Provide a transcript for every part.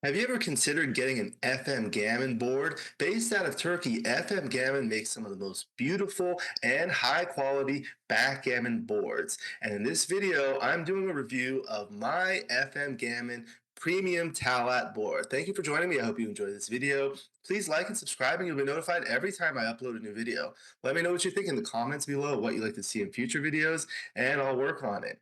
Have you ever considered getting an FM Gammon board? Based out of Turkey, FM Gammon makes some of the most beautiful and high quality backgammon boards. And in this video, I'm doing a review of my FM Gammon Premium Talat board. Thank you for joining me. I hope you enjoyed this video. Please like and subscribe, and you'll be notified every time I upload a new video. Let me know what you think in the comments below, what you'd like to see in future videos, and I'll work on it.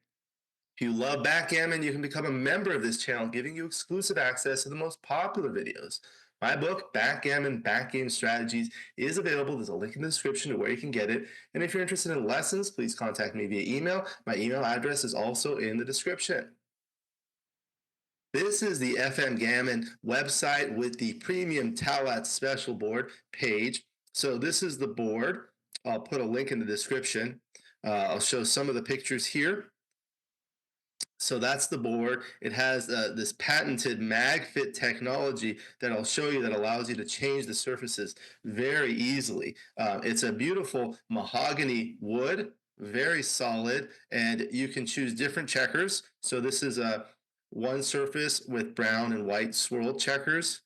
If you love backgammon, you can become a member of this channel, giving you exclusive access to the most popular videos. My book, Backgammon Backgame Strategies, is available. There's a link in the description to where you can get it. And if you're interested in lessons, please contact me via email. My email address is also in the description. This is the FM Gammon website with the Premium Talat Special Board page. So this is the board. I'll put a link in the description. I'll show some of the pictures here. So that's the board. It has this patented MagFit technology that I'll show you that allows you to change the surfaces very easily. It's a beautiful mahogany wood, very solid, and you can choose different checkers. So this is a one surface with brown and white swirled checkers.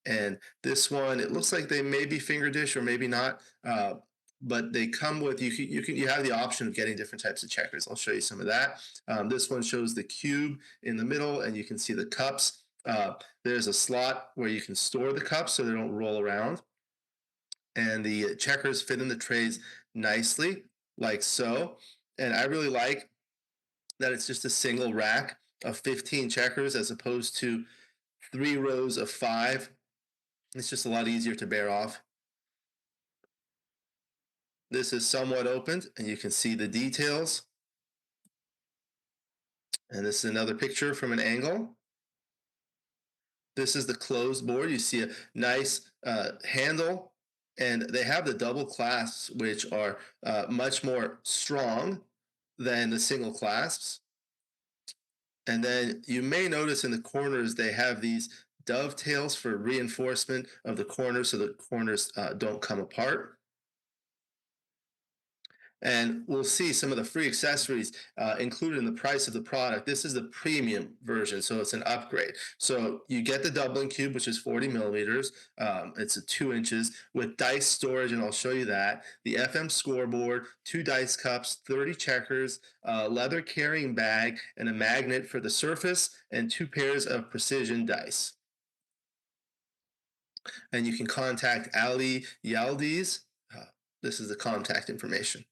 And this one, it looks like they may be finger dish or maybe not. But they come with you have the option of getting different types of checkers. I'll show you some of that. This one shows the cube in the middle, and you can see the cups. There's a slot where you can store the cups so they don't roll around, and the checkers fit in the trays nicely, like so. And I really like that it's just a single rack of 15 checkers as opposed to 3 rows of 5. It's just a lot easier to bear off. This is somewhat opened, and you can see the details. And this is another picture from an angle. This is the closed board. You see a nice handle, and they have the double clasps, which are much more strong than the single clasps. And then you may notice in the corners they have these dovetails for reinforcement of the corners so the corners don't come apart. And we'll see some of the free accessories included in the price of the product. This is the premium version, so it's an upgrade. So you get the doubling cube, which is 40 millimeters. It's a 2 inches with dice storage, and I'll show you that. The FM scoreboard, 2 dice cups, 30 checkers, a leather carrying bag, and a magnet for the surface, and 2 pairs of precision dice. And you can contact Ali Yaldiz. This is the contact information.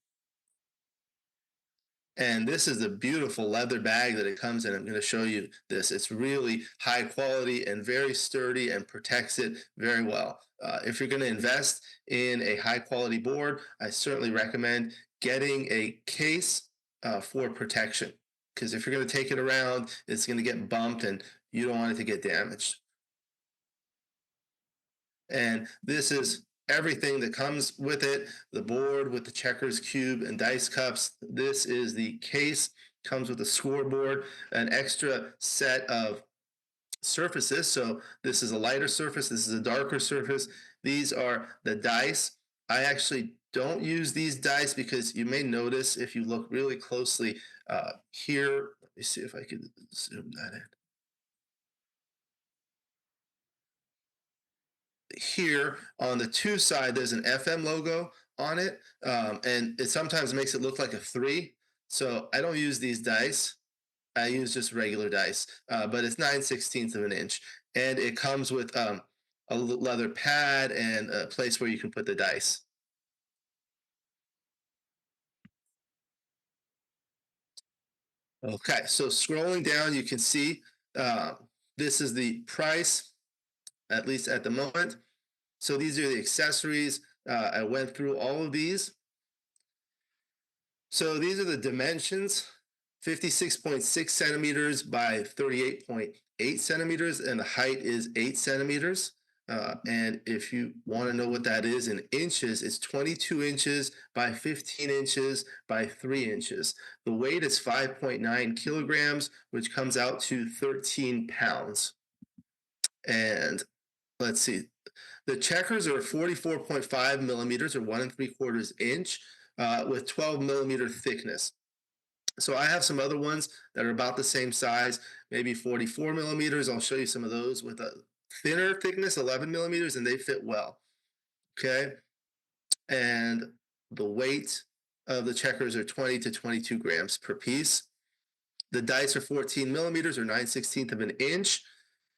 And this is a beautiful leather bag that it comes in. I'm going to show you this. It's really high quality and very sturdy and protects it very well. If you're going to invest in a high quality board, I certainly recommend getting a case for protection. Because if you're going to take it around, it's going to get bumped and you don't want it to get damaged. And this is everything that comes with it, the board with the checkers, cube, and dice cups. This is the case, comes with a scoreboard, an extra set of surfaces. So this is a lighter surface, this is a darker surface. These are the dice. I actually don't use these dice because you may notice if you look really closely here, let me see if I can zoom that in. Here on the 2 side, there's an FM logo on it, and it sometimes makes it look like a 3. So I don't use these dice. I use just regular dice, but it's 9/16 of an inch, and it comes with a leather pad and a place where you can put the dice. Okay, so scrolling down, you can see this is the price, at least at the moment. So these are the accessories. I went through all of these. So these are the dimensions, 56.6 centimeters by 38.8 centimeters, and the height is 8 centimeters. And if you want to know what that is in inches, it's 22 inches by 15 inches by 3 inches. The weight is 5.9 kilograms, which comes out to 13 pounds. And let's see, the checkers are 44.5 millimeters or 1 3/4 inch with 12 millimeter thickness. So I have some other ones that are about the same size. maybe 44 millimeters. I'll show you some of those with a thinner thickness, 11 millimeters, and they fit well. Okay. And the weight of the checkers are 20 to 22 grams per piece. The dice are 14 millimeters or 9/16 of an inch.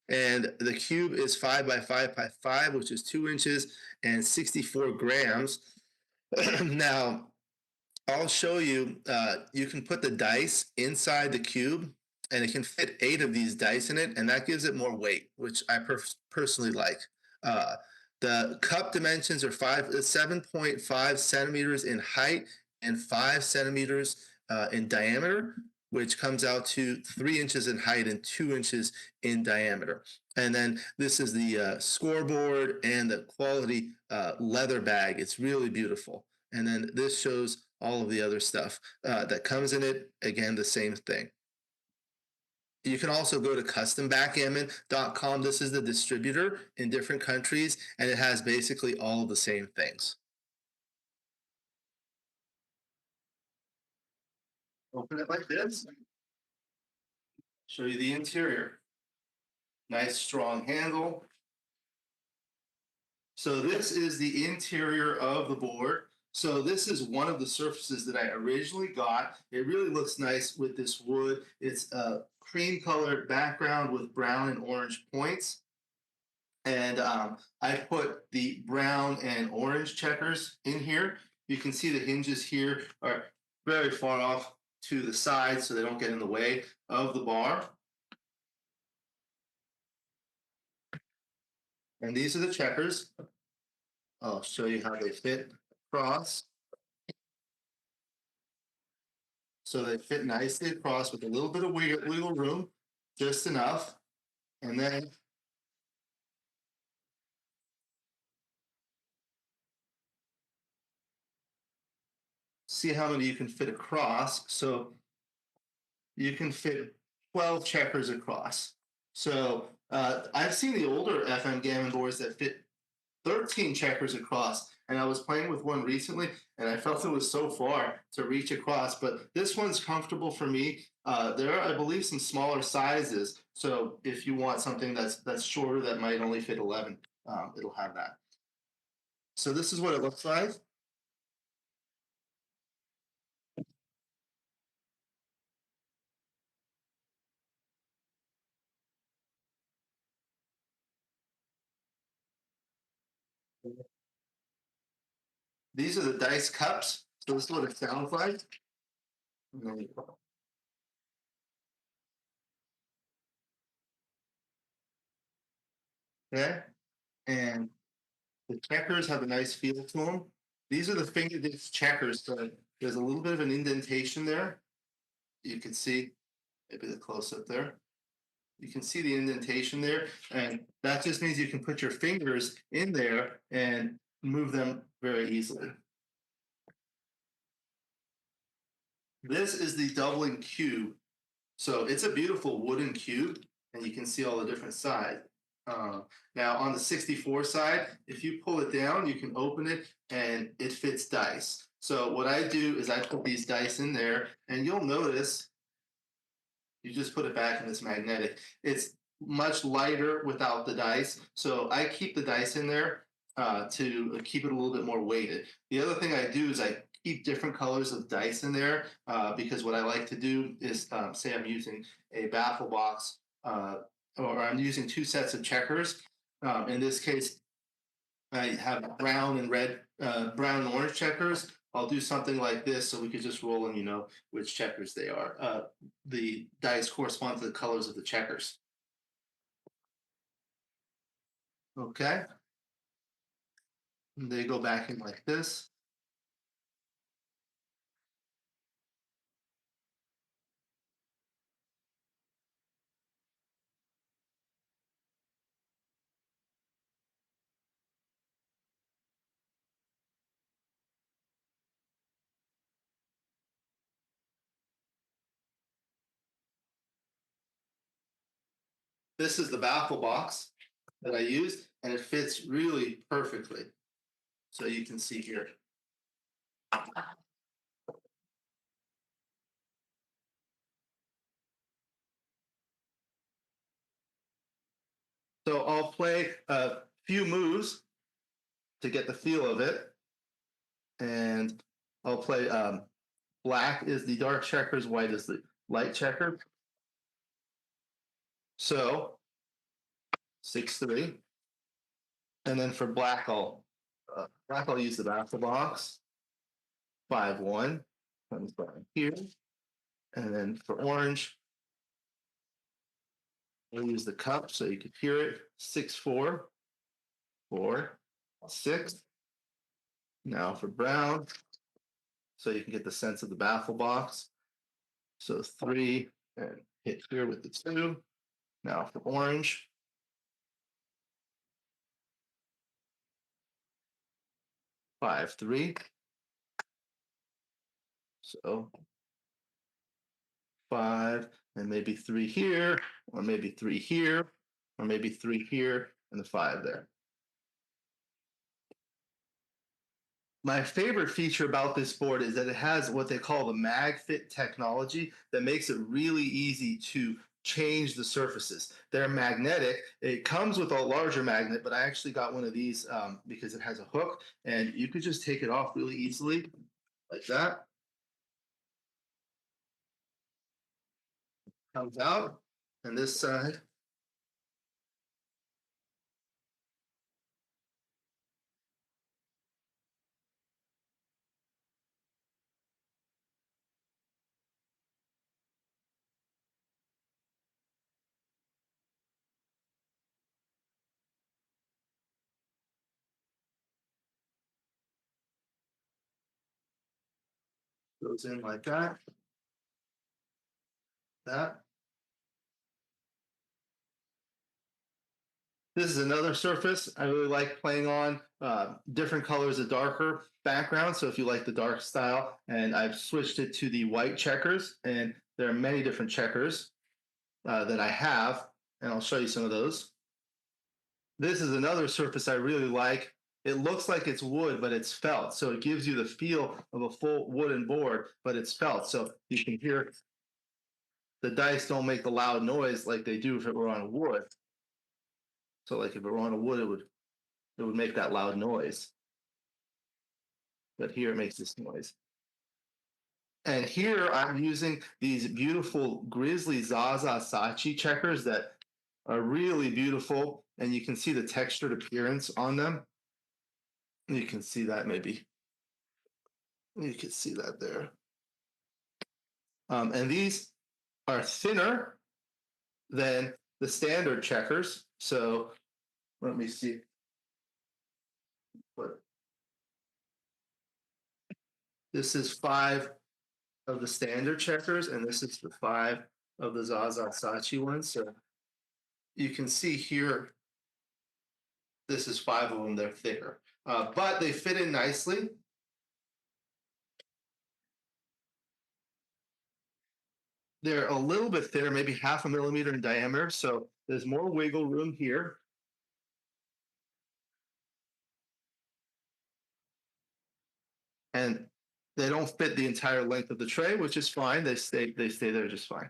And the cube is 5 by 5 by 5, which is 2 inches and 64 grams. Now, I'll show you, you can put the dice inside the cube and it can fit 8 of these dice in it, and that gives it more weight, which I personally like. Uh, the cup dimensions are 7.5 centimeters in height and 5 centimeters in diameter, which comes out to 3 inches in height and 2 inches in diameter. And then this is the scoreboard and the quality leather bag. It's really beautiful. And then this shows all of the other stuff that comes in it. Again, the same thing. You can also go to custombackgammon.com. This is the distributor in different countries, and it has basically all of the same things. Open it like this. Show you the interior. Nice strong handle. So this is the interior of the board. So this is one of the surfaces that I originally got. It really looks nice with this wood. It's a cream colored background with brown and orange points. And I put the brown and orange checkers in here. You can see the hinges here are very far off to the side so they don't get in the way of the bar. And these are the checkers. I'll show you how they fit across. So they fit nicely across with a little bit of wiggle room, just enough. And then see how many you can fit across. So you can fit 12 checkers across. So I've seen the older FM Gammon boards that fit 13 checkers across. And I was playing with one recently, and I felt it was so far to reach across. But this one's comfortable for me. There are, I believe, some smaller sizes. So if you want something that's shorter, that might only fit 11, it'll have that. So this is what it looks like. These are the dice cups. So this is what it sounds like. Okay. And the checkers have a nice feel to them. These are the fingertip checkers. So there's a little bit of an indentation there. You can see maybe the close up there. You can see the indentation there, and that just means you can put your fingers in there and move them very easily. This is the doubling cube. So it's a beautiful wooden cube, and you can see all the different sides. Now on the 64 side, if you pull it down, you can open it and it fits dice. So what I do is I put these dice in there, and you'll notice you just put it back in this magnetic. It's much lighter without the dice. So I keep the dice in there to keep it a little bit more weighted. The other thing I do is I keep different colors of dice in there because what I like to do is say I'm using a baffle box or I'm using 2 sets of checkers. In this case, I have brown and red, brown and orange checkers. I'll do something like this so we could just roll and you know which checkers they are. The dice correspond to the colors of the checkers. Okay. And they go back in like this. This is the baffle box that I used, and it fits really perfectly. So you can see here. I'll play a few moves to get the feel of it. And I'll play black is the dark checkers, white is the light checker. So 6-3. And then for black, I'll use the Baffle box. 5-1 comes down here. And then for orange, I'll use the cup so you can hear it. 6-4, 4, 6. Now for brown, so you can get the sense of the Baffle box. So 3 and hit here with the 2. Now for orange. 5-3. So 5 and maybe 3 here, or maybe 3 here, or maybe 3 here, and the 5 there. My favorite feature about this board is that it has what they call the MagFit technology that makes it really easy to change the surfaces. They're magnetic. It comes with a larger magnet, but I actually got one of these because it has a hook, and you could just take it off really easily like that. Comes out, and this side. Goes in like that. That. This is another surface I really like playing on. Different colors, a darker background. So if you like the dark style, and I've switched it to the white checkers, and there are many different checkers that I have, and I'll show you some of those. This is another surface I really like. It looks like it's wood, but it's felt. So it gives you the feel of a full wooden board, but it's felt. So you can hear the dice don't make the loud noise like they do if it were on wood. So like if it were on a wood, it would make that loud noise. But here it makes this noise. And here I'm using these beautiful Grizzly Zaza Sachi checkers that are really beautiful. And you can see the textured appearance on them. You can see that maybe. You can see that there. And these are thinner than the standard checkers. So let me see. What this is 5 of the standard checkers, and this is the 5 of the Zaza Sachi ones. So you can see here, this is 5 of them. They're thicker, but they fit in nicely. They're a little bit thinner, maybe 0.5 millimeter in diameter. So there's more wiggle room here. And they don't fit the entire length of the tray, which is fine. They stay there just fine.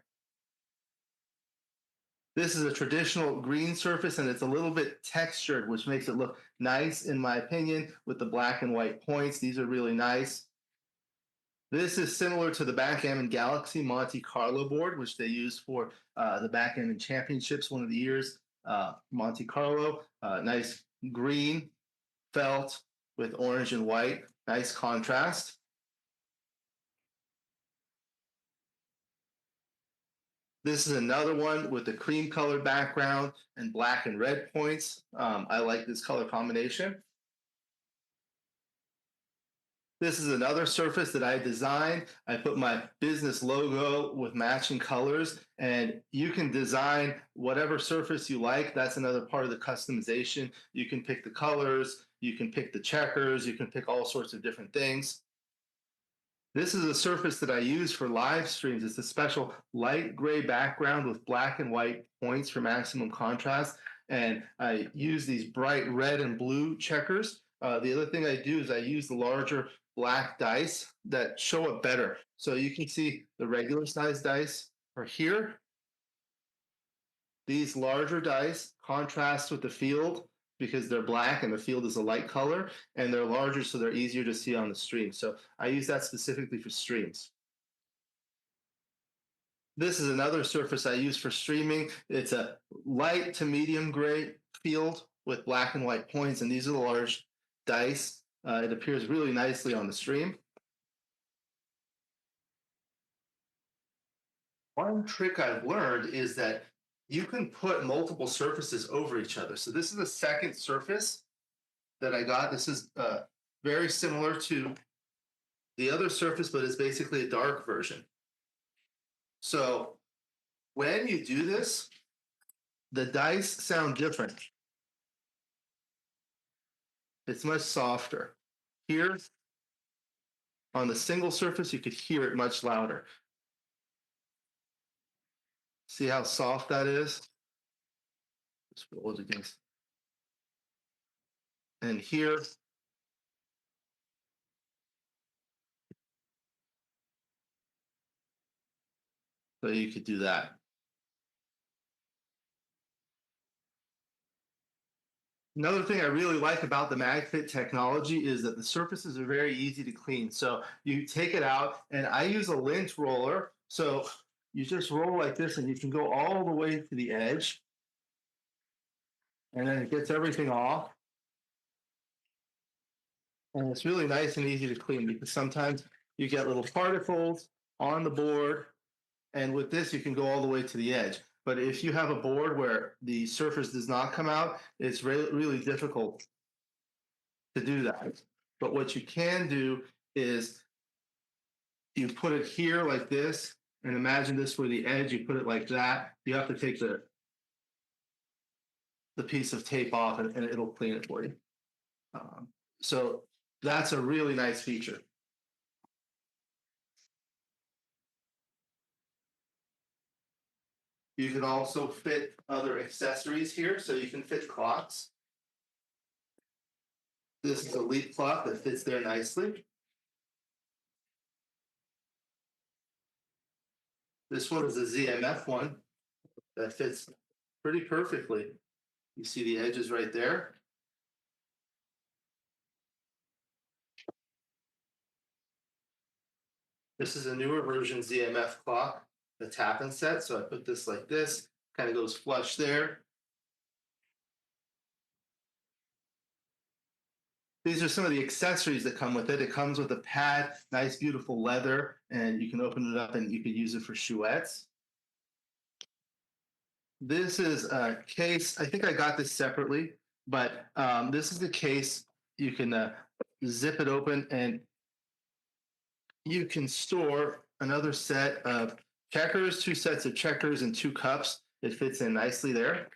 This is a traditional green surface, and it's a little bit textured, which makes it look nice, in my opinion, with the black and white points. These are really nice. This is similar to the Backgammon Galaxy Monte Carlo board, which they used for the Backgammon Championships one of the years. Monte Carlo, nice green felt with orange and white, nice contrast. This is another one with the cream colored background and black and red points. I like this color combination. This is another surface that I designed. I put my business logo with matching colors, and you can design whatever surface you like. That's another part of the customization. You can pick the colors, you can pick the checkers, you can pick all sorts of different things. This is a surface that I use for live streams. It's a special light gray background with black and white points for maximum contrast. And I use these bright red and blue checkers. The other thing I do is I use the larger black dice that show up better. So you can see the regular size dice are here. These larger dice contrast with the field because they're black and the field is a light color, and they're larger so they're easier to see on the stream. So I use that specifically for streams. This is another surface I use for streaming. It's a light to medium gray field with black and white points, and these are the large dice. It appears really nicely on the stream. One trick I've learned is that you can put multiple surfaces over each other. So this is the second surface that I got. This is very similar to the other surface, but it's basically a dark version. So when you do this, the dice sound different. It's much softer. Here, on the single surface, you could hear it much louder. See how soft that is? Just roll it against. And here, so you could do that. Another thing I really like about the MagFit technology is that the surfaces are very easy to clean. So you take it out, and I use a lint roller. So you just roll like this, and you can go all the way to the edge, and then it gets everything off. And it's really nice and easy to clean because sometimes you get little particles on the board, and with this, you can go all the way to the edge. But if you have a board where the surface does not come out, it's really difficult to do that. But what you can do is you put it here like this, and imagine this where the edge, you put it like that. You have to take the piece of tape off, and it'll clean it for you. So that's a really nice feature. You can also fit other accessories here, so you can fit clocks. This is a leaf clock that fits there nicely. This one is a ZMF one that fits pretty perfectly. You see the edges right there. This is a newer version ZMF clock, the tap and set. So I put this like this, kind of goes flush there. These are some of the accessories that come with it. It comes with a pad, nice, beautiful leather, and you can open it up and you could use it for chouettes. This is a case. I think I got this separately, but this is the case. You can zip it open, and you can store another set of checkers, 2 sets of checkers, and 2 cups. It fits in nicely there.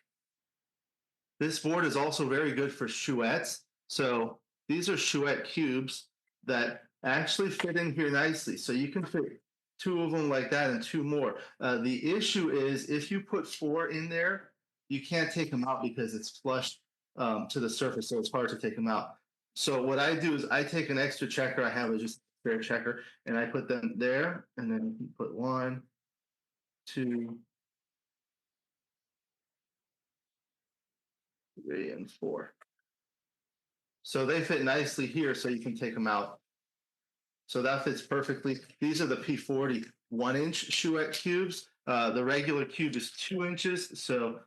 This board is also very good for chouettes. So these are chouette cubes that actually fit in here nicely. So you can fit 2 of them like that and 2 more. The issue is if you put 4 in there, you can't take them out because it's flush to the surface, so it's hard to take them out. So what I do is I take an extra checker I have, is just a spare checker, and I put them there, and then you put 1, 2, 3, and 4. So they fit nicely here, so you can take them out. So that fits perfectly. These are the P40 1-inch chouette cubes. The regular cube is 2 inches, so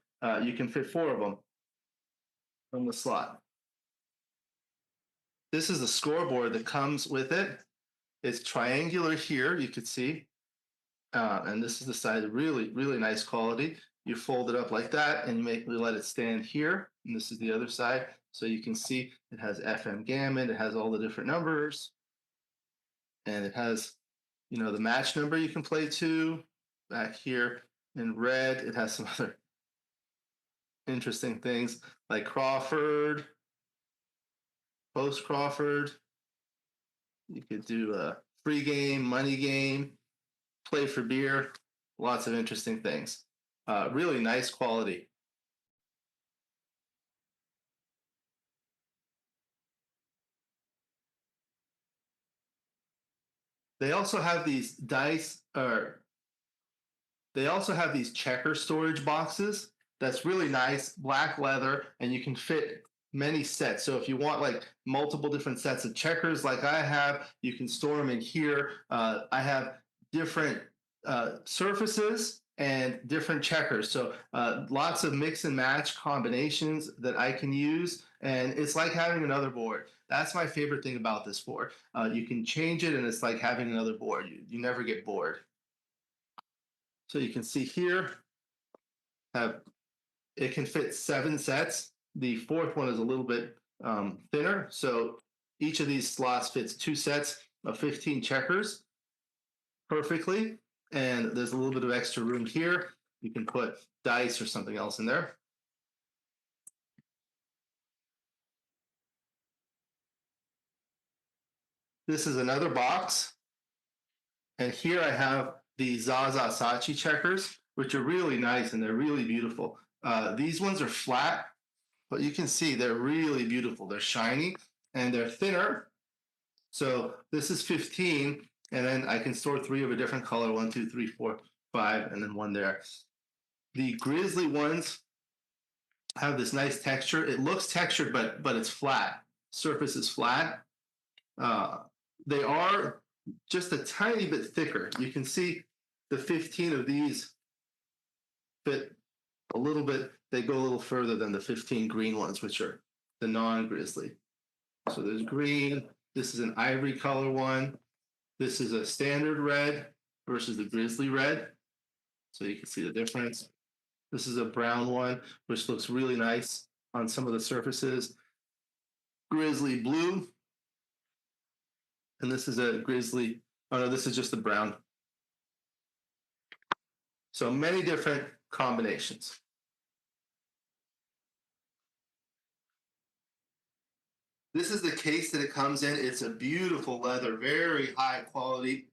you can fit 4 of them from the slot. This is the scoreboard that comes with it. It's triangular here, you could see. And this is the side, really, really nice quality. You fold it up like that, and you let it stand here. And this is the other side. So you can see it has FM Gammon. It has all the different numbers. And it has, you know, the match number you can play to. Back here in red, it has some other interesting things like Crawford, post Crawford. You could do a free game, money game, play for beer, lots of interesting things. Really nice quality. They also have these dice, or they also have these checker storage boxes. that's really nice, black leather, and you can fit many sets. So if you want like multiple different sets of checkers like I have, you can store them in here. I have different surfaces and different checkers. So lots of mix and match combinations that I can use. And it's like having another board. That's my favorite thing about this board. You can change it and it's like having another board. You never get bored. So you can see here, have it can fit 7 sets. The fourth one is a little bit thinner. So each of these slots fits 2 sets of 15 checkers perfectly. And there's a little bit of extra room here. You can put dice or something else in there. This is another box. And here I have the Zaza Sachi checkers, which are really nice and they're really beautiful. These ones are flat, but you can see they're really beautiful. They're shiny and they're thinner. So this is 15, and then I can store 3 of a different color, 1, 2, 3, 4, 5, and then 1 there. The grizzly ones have this nice texture. It looks textured, but it's flat. Surface is flat. They are just a tiny bit thicker. You can see the 15 of these fit a little bit. They go a little further than the 15 green ones, which are the non-grizzly. So there's green. This is an ivory color one. This is a standard red versus the grizzly red. So you can see the difference. This is a brown one, which looks really nice on some of the surfaces. Grizzly blue. And this is a grizzly, oh no, this is just the brown. So many different combinations. This is the case that it comes in. It's a beautiful leather, very high quality.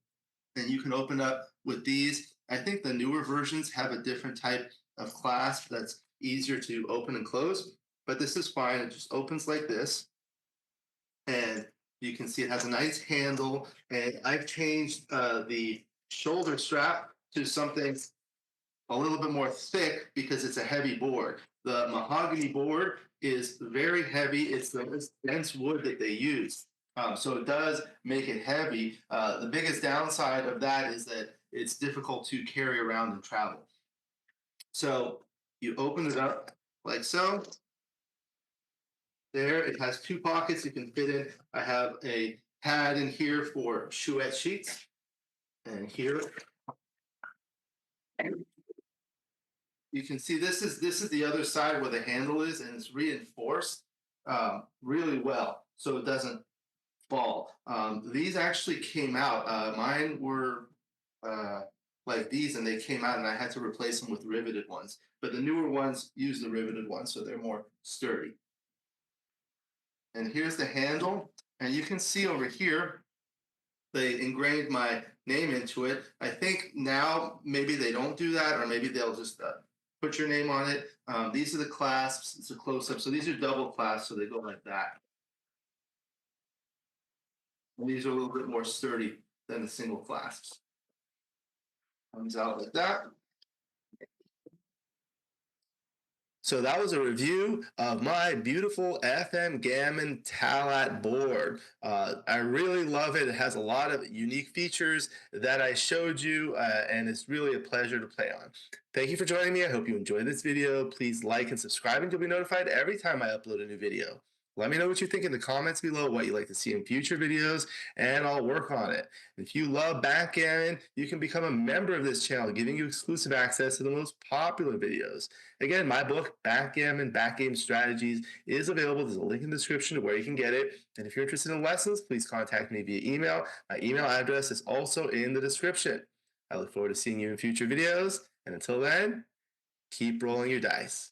And you can open up with these. I think the newer versions have a different type of clasp that's easier to open and close, but this is fine. It just opens like this. And you can see it has a nice handle. And I've changed the shoulder strap to something a little bit more thick because it's a heavy board. The mahogany board is very heavy. It's the dense wood that they use. So it does make it heavy. The biggest downside of that is that it's difficult to carry around and travel. So you open it up like so. There, it has 2 pockets you can fit in. I have a pad in here for Chouette sheets. And here you can see this is the other side where the handle is, and it's reinforced really well so it doesn't fall. These actually came out. Mine were like these, and they came out, and I had to replace them with riveted ones. But the newer ones use the riveted ones, so they're more sturdy. And here's the handle, and you can see over here they engraved my name into it. I think now maybe they don't do that, or maybe they'll just put your name on it. These are the clasps. It's a close-up. So these are double clasps, so they go like that. And these are a little bit more sturdy than the single clasps. Comes out like that. So that was a review of my beautiful FM Gammon Talat board. I really love it. It has a lot of unique features that I showed you, and it's really a pleasure to play on. Thank you for joining me. I hope you enjoyed this video. Please like and subscribe, and you'll be notified every time I upload a new video. Let me know what you think in the comments below, what you'd like to see in future videos, and I'll work on it. If you love backgammon, you can become a member of this channel, giving you exclusive access to the most popular videos. Again, my book, Backgammon, Backgame Strategies, is available. There's a link in the description to where you can get it. And if you're interested in lessons, please contact me via email. My email address is also in the description. I look forward to seeing you in future videos. And until then, keep rolling your dice.